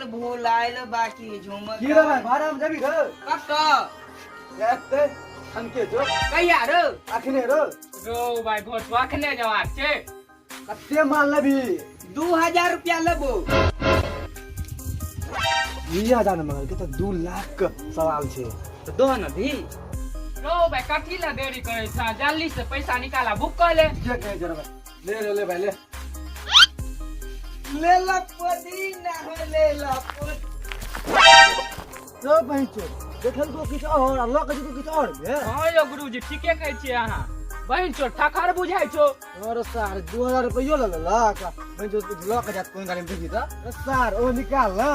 चल भूलाइल बाकी झूमर की रे भाई भाड़ा में जबी रे कब तो एते हमके जो कहिया रो अखने रो रो भाई भोट अखने जवाब छे कते माल लेबी 2000 रुपया लेबो 2000 मगर के तो 2 लाख का सवाल छे तो दो न भी रो भाई कथी ला देरी करे छा जल्दी से पैसा निकाला बुक कर ले जे कहे जरा ले भाई ले ले पदी ना हो ले पद तो पहुंचो देखल को किछ और अल्लाह के कुछ और बे हां यो गुरुजी ठीके कहै छी अहाँ बहन चोर ठखर बुझाइ छो और सार 2000 रुपया ले लाख मैं जो लक जात कोन गाड़ी में भेजी ता सार ओ निकाल ना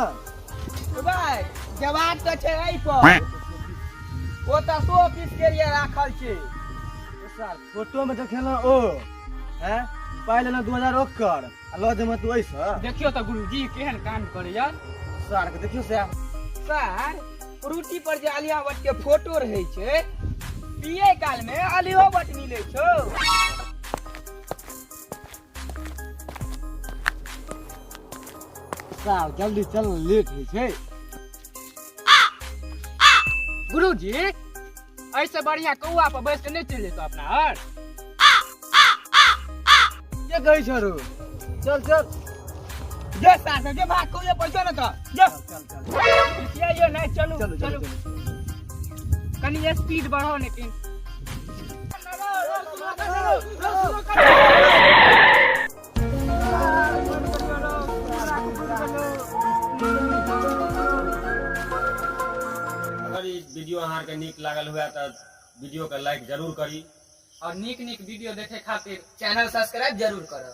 भाई जवाब तो छे आई पर ओ त 100 पीस के लिए राखल छे सार फोटो में देखेला ओ हैं पहले ना 2000 ओकर अल्लाह जमा तू ऐसा देखियो त गुरुजी केहन काम करे यार सार के देखियो से सर फ्रूटी पर जे आलिया भट्ट के फोटो रहे छे पिए काल में आलिया भट्ट मिले छो सार जल्दी चल लेट हो छे गुरुजी ऐसे बढ़िया कौआ पर बैठ के नहीं चले तो अपना हर ये गई छरो चल जे सास जे भाग को ये पैसा न था जे चल ये नहीं चलो चलो चलो चलो कनी स्पीड बढ़ो लेकिन अगर ई वीडियो अहाँ के नीक लागल हुआ तो वीडियो के लाइक जरूर करी और नीक वीडियो देखे खातिर चैनल सब्सक्राइब जरूर करो।